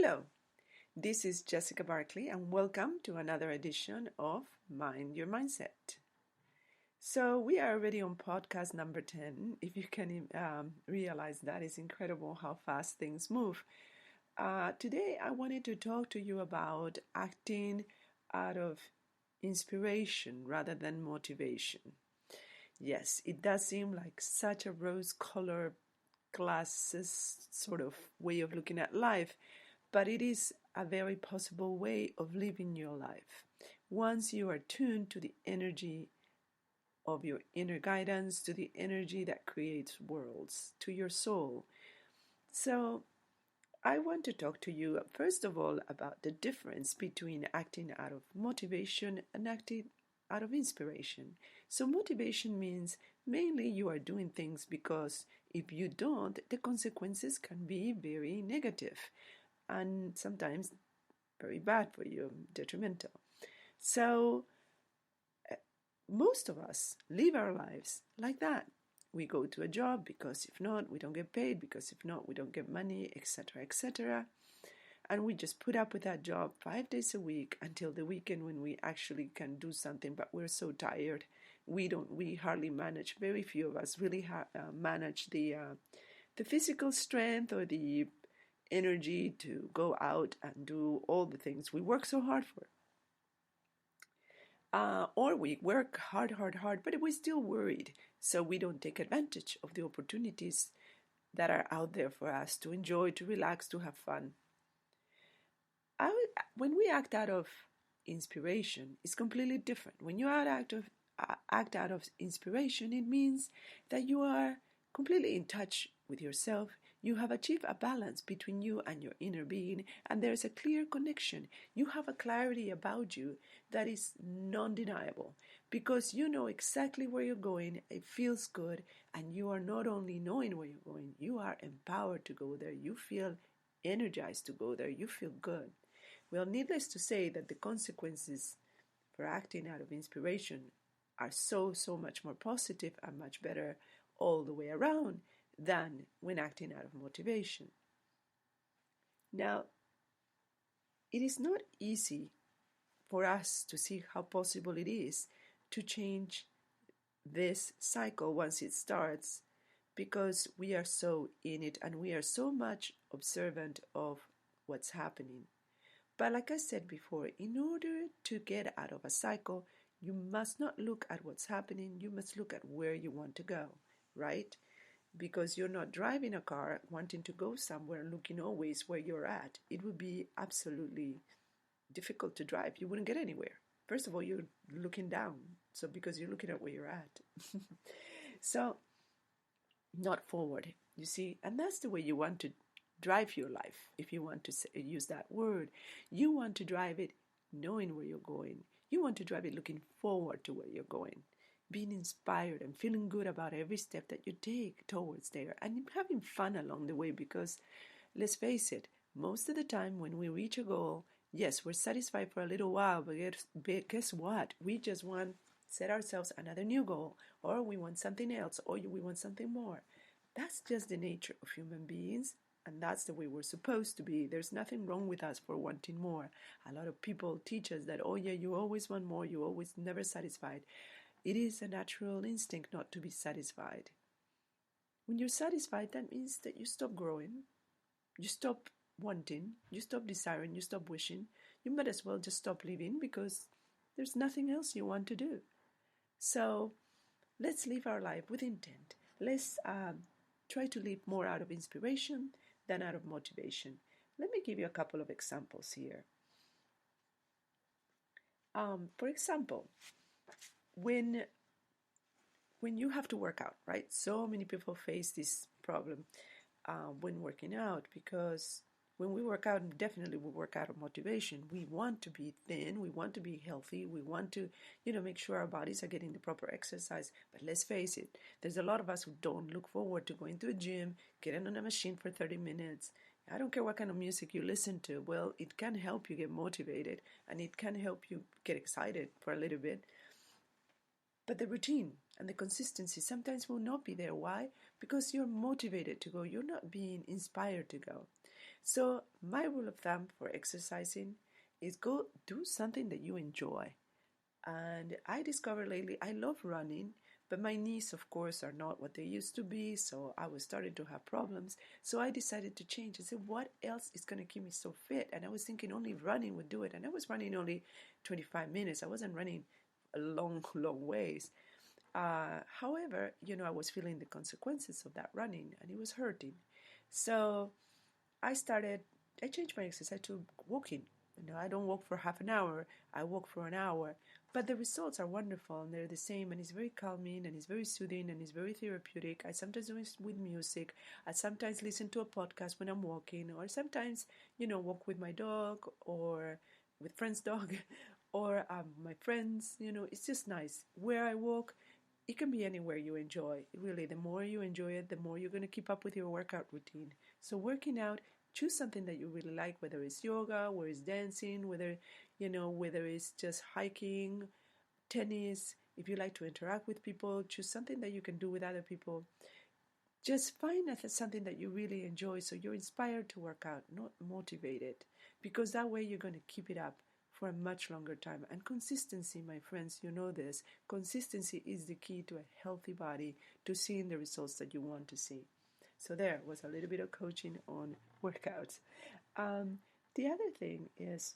Hello, this is Jessica Barkley, and welcome to another edition of Mind Your Mindset. So, we are already on podcast number 10. If you can realize that, it's incredible how fast things move. Today, I wanted to talk to you about acting out of inspiration rather than motivation. Yes, it does seem like such a rose-colored glasses sort of way of looking at life, but it is a very possible way of living your life. Once you are tuned to the energy of your inner guidance, to the energy that creates worlds, to your soul. So, I want to talk to you, first of all, about the difference between acting out of motivation and acting out of inspiration. So, motivation means mainly you are doing things because if you don't, the consequences can be very negative and sometimes very bad for you, detrimental. So, most of us live our lives like that. We go to a job because if not, we don't get paid, because if not, we don't get money, etc., etc. And we just put up with that job 5 days a week until the weekend when we actually can do something, but we're so tired. We hardly manage, very few of us really manage the physical strength or the energy to go out and do all the things we work so hard for. Or we work hard, but we're still worried, so we don't take advantage of the opportunities that are out there for us to enjoy, to relax, to have fun. When we act out of inspiration, it's completely different. When you act out of inspiration, it means that you are completely in touch with yourself. You have achieved a balance between you and your inner being, and there's a clear connection. You have a clarity about you that is non-deniable because you know exactly where you're going. It feels good, and you are not only knowing where you're going, you are empowered to go there. You feel energized to go there. You feel good. Well, needless to say that the consequences for acting out of inspiration are so much more positive and much better all the way around than when acting out of motivation. Now, it is not easy for us to see how possible it is to change this cycle once it starts because we are so in it and we are so much observant of what's happening. But like I said before, in order to get out of a cycle, you must not look at what's happening, you must look at where you want to go, right? Because you're not driving a car wanting to go somewhere looking always where you're at. It would be absolutely difficult to drive. You wouldn't get anywhere. First of all, you're looking down, so because you're looking at where you're at. So, not forward, you see, and that's the way you want to drive your life, if you want to use that word. You want to drive it knowing where you're going. You want to drive it looking forward to where you're going, being inspired and feeling good about every step that you take towards there and having fun along the way because, let's face it, most of the time when we reach a goal, yes, we're satisfied for a little while, but guess what? We just want to set ourselves another new goal, or we want something else, or we want something more. That's just the nature of human beings. And that's the way we're supposed to be. There's nothing wrong with us for wanting more. A lot of people teach us that, oh yeah, you always want more, you always never satisfied. It is a natural instinct not to be satisfied. When you're satisfied, that means that you stop growing, you stop wanting, you stop desiring, you stop wishing. You might as well just stop living because there's nothing else you want to do. So let's live our life with intent. Let's try to live more out of inspiration than out of motivation. Let me give you a couple of examples here. For example, when you have to work out, right? So many people face this problem when working out because when we work out, definitely we work out of motivation. We want to be thin, we want to be healthy, we want to, make sure our bodies are getting the proper exercise. But let's face it, there's a lot of us who don't look forward to going to a gym, getting on a machine for 30 minutes. I don't care what kind of music you listen to. Well, it can help you get motivated and it can help you get excited for a little bit. But the routine and the consistency sometimes will not be there. Why? Because you're motivated to go. You're not being inspired to go. So my rule of thumb for exercising is go do something that you enjoy. And I discovered lately I love running, but my knees, of course, are not what they used to be. So I was starting to have problems. So I decided to change. I said, what else is going to keep me so fit? And I was thinking only running would do it. And I was running only 25 minutes. I wasn't running a long, long ways. However, I was feeling the consequences of that running and it was hurting. So I started, I changed my exercise to walking. I don't walk for half an hour, I walk for an hour. But the results are wonderful and they're the same, and it's very calming and it's very soothing and it's very therapeutic. I sometimes do it with music. I sometimes listen to a podcast when I'm walking, or sometimes, walk with my dog or with friend's dog or my friends. It's just nice. Where I walk, it can be anywhere you enjoy. Really, the more you enjoy it, the more you're going to keep up with your workout routine. So working out, choose something that you really like, whether it's yoga, whether it's dancing, whether it's just hiking, tennis. If you like to interact with people, choose something that you can do with other people. Just find something that you really enjoy so you're inspired to work out, not motivated, because that way you're going to keep it up for a much longer time. And consistency, my friends, you know this. Consistency is the key to a healthy body, to seeing the results that you want to see. So there was a little bit of coaching on workouts. The other thing is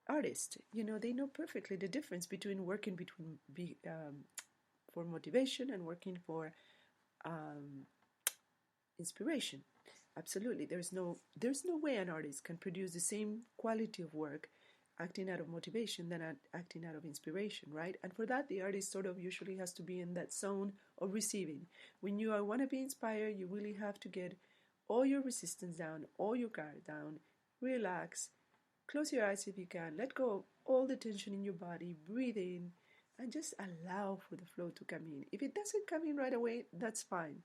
artists. They know perfectly the difference between working for motivation and working for um, inspiration. Absolutely, there's no way an artist can produce the same quality of work acting out of motivation than acting out of inspiration, right? And for that, the artist sort of usually has to be in that zone of receiving. When you want to be inspired, you really have to get all your resistance down, all your guard down, relax, close your eyes if you can, let go of all the tension in your body, breathe in, and just allow for the flow to come in. If it doesn't come in right away, that's fine.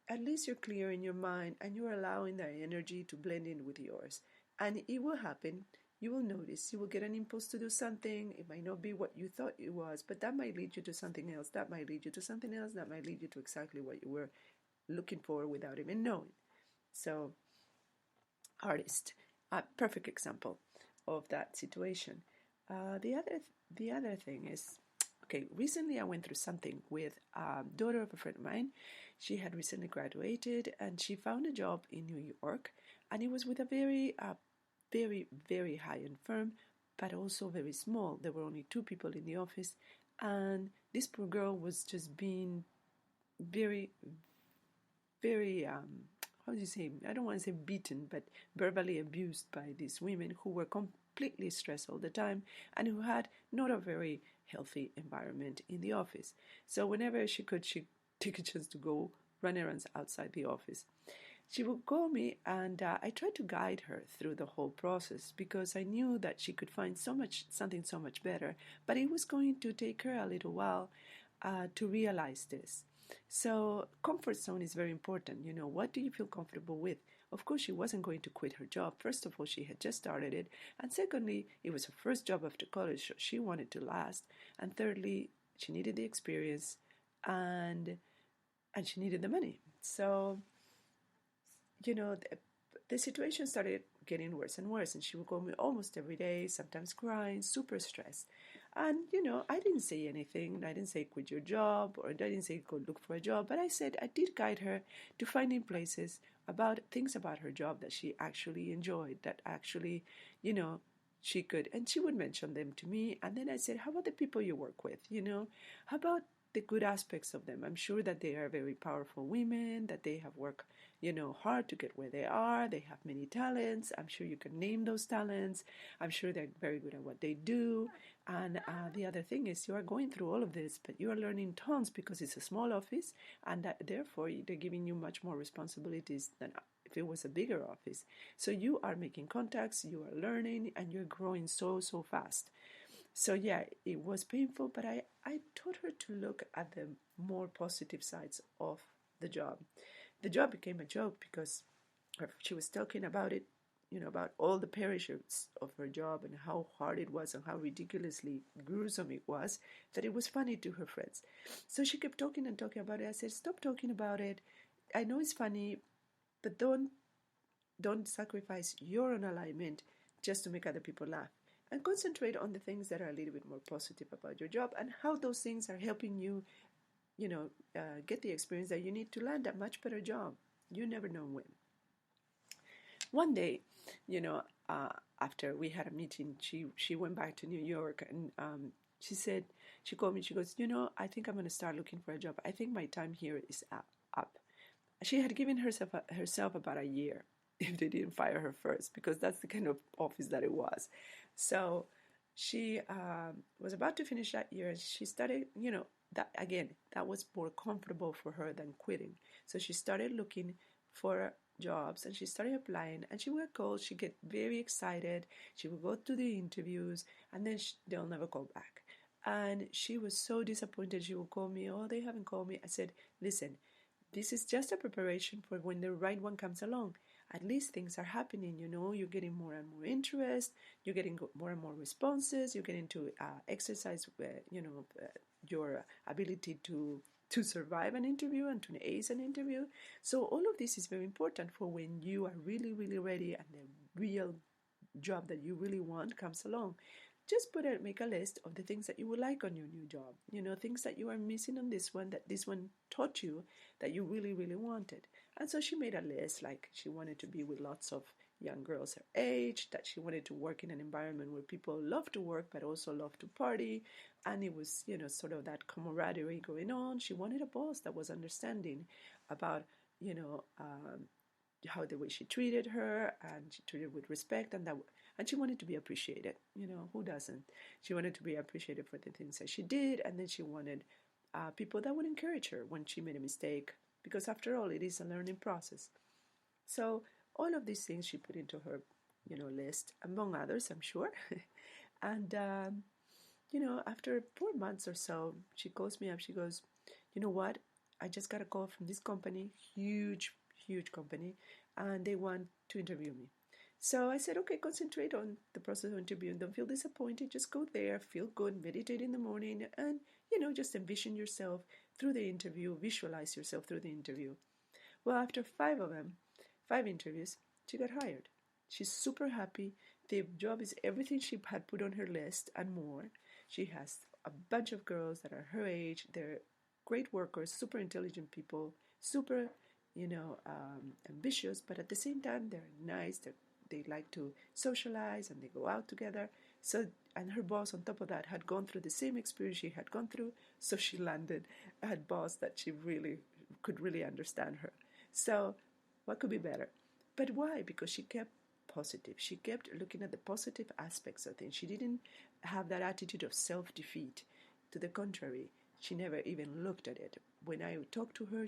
At least you're clear in your mind and you're allowing that energy to blend in with yours. And it will happen. You will notice. You will get an impulse to do something. It might not be what you thought it was, but that might lead you to something else. That might lead you to something else. That might lead you to exactly what you were looking for without even knowing. So, artist, a perfect example of that situation. The other thing is, okay, recently I went through something with a daughter of a friend of mine. She had recently graduated and she found a job in New York, and it was with a very, very, very high-end firm, but also very small. There were only two people in the office, and this poor girl was just being very, very how do you say, I don't want to say beaten, but verbally abused by these women who were completely stressed all the time and who had not a very healthy environment in the office. So whenever she could, she take a chance to go run errands outside the office. She would call me, and I tried to guide her through the whole process because I knew that she could find something so much better, but it was going to take her a little while to realize this. So comfort zone is very important. What do you feel comfortable with? Of course, she wasn't going to quit her job. First of all, she had just started it. And secondly, it was her first job after college, so she wanted to last. And thirdly, she needed the experience and she needed the money. So, the situation started getting worse and worse, and she would call me almost every day, sometimes crying, super stressed. And, I didn't say anything. I didn't say quit your job, or I didn't say go look for a job, but I said I did guide her to finding places about things about her job that she actually enjoyed, that actually, she could, and she would mention them to me. And then I said, how about the people you work with? How about the good aspects of them? I'm sure that they are very powerful women, that they have worked hard to get where they are. They have many talents. I'm sure you can name those talents. I'm sure they're very good at what they do. And the other thing is, you are going through all of this, but you are learning tons because it's a small office, and therefore they're giving you much more responsibilities than if it was a bigger office. So you are making contacts, you are learning, and you're growing so fast. So yeah, it was painful, but I taught her to look at the more positive sides of the job. The job became a joke because she was talking about it, about all the perishables of her job and how hard it was and how ridiculously gruesome it was, that it was funny to her friends. So she kept talking and talking about it. I said, stop talking about it. I know it's funny, but don't Don't sacrifice your own alignment just to make other people laugh. And concentrate on the things that are a little bit more positive about your job and how those things are helping you, get the experience that you need to land a much better job. You never know when. One day, after we had a meeting, she went back to New York, and she called me, she goes, I think I'm going to start looking for a job. I think my time here is up. She had given herself about a year if they didn't fire her first, because that's the kind of office that it was. So she was about to finish that year, and she started, that was more comfortable for her than quitting. So she started looking for jobs, and she started applying, and she would get calls. She'd get very excited. She would go to the interviews, and then they'll never call back. And she was so disappointed. She would call me, oh, they haven't called me. I said, listen, this is just a preparation for when the right one comes along. At least things are happening, you're getting more and more interest, you're getting more and more responses, you're getting to exercise, your ability to survive an interview and to ace an interview. So all of this is very important for when you are really, really ready and the real job that you really want comes along. Just make a list of the things that you would like on your new job. Things that you are missing on this one, that this one taught you, that you really, really wanted. And so she made a list, like she wanted to be with lots of young girls her age, that she wanted to work in an environment where people love to work but also love to party. And it was, sort of that camaraderie going on. She wanted a boss that was understanding about, how the way she treated her, and she treated with respect, and she wanted to be appreciated. Who doesn't? She wanted to be appreciated for the things that she did, and then she wanted people that would encourage her when she made a mistake, because after all, it is a learning process. So all of these things she put into her, list, among others, I'm sure. And after 4 months or so, she calls me up. She goes, you know what? I just got a call from this company, huge company, and they want to interview me. So I said, okay, concentrate on the process of interviewing. Don't feel disappointed. Just go there, feel good, meditate in the morning, and, just envision yourself through the interview, visualize yourself through the interview. Well, after 5 interviews, she got hired. She's super happy. The job is everything she had put on her list and more. She has a bunch of girls that are her age. They're great workers, super intelligent people, super, ambitious, but at the same time, they're nice. They like to socialize and they go out together. So, and her boss on top of that had gone through the same experience she had gone through. So she landed a boss that she really could really understand her. So what could be better? But why? Because she kept positive. She kept looking at the positive aspects of things. She didn't have that attitude of self-defeat. To the contrary, she never even looked at it. When I talked to her,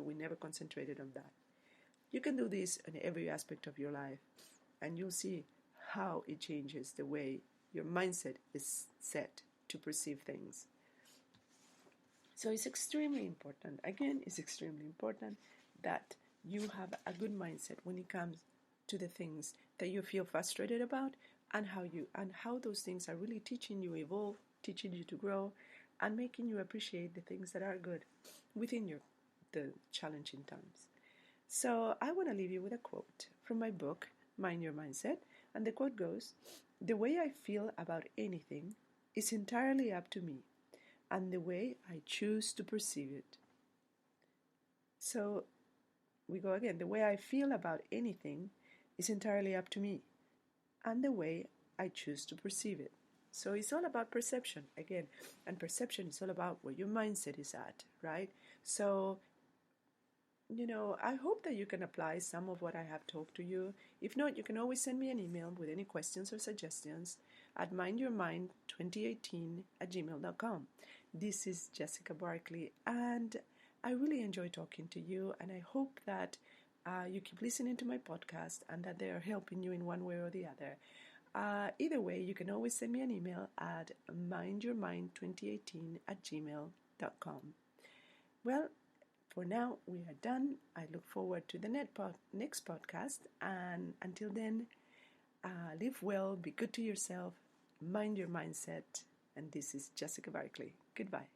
we never concentrated on that. You can do this in every aspect of your life, and you'll see how it changes the way your mindset is set to perceive things. So it's extremely important. Again, it's extremely important that you have a good mindset when it comes to the things that you feel frustrated about, and how those things are really teaching you evolve, teaching you to grow, and making you appreciate the things that are good within the challenging times. So I want to leave you with a quote from my book, Mind Your Mindset. And the quote goes, "The way I feel about anything is entirely up to me, and the way I choose to perceive it." So we go again. The way I feel about anything is entirely up to me, and the way I choose to perceive it. So it's all about perception again. And perception is all about where your mindset is at, right? So I hope that you can apply some of what I have talked to you. If not, you can always send me an email with any questions or suggestions at mindyourmind2018@gmail.com. This is Jessica Barkley, and I really enjoy talking to you, and I hope that you keep listening to my podcast and that they are helping you in one way or the other. Either way, you can always send me an email at mindyourmind2018@gmail.com. Well, for now, we are done. I look forward to the next podcast. And until then, live well, be good to yourself, mind your mindset. And this is Jessica Barkley. Goodbye.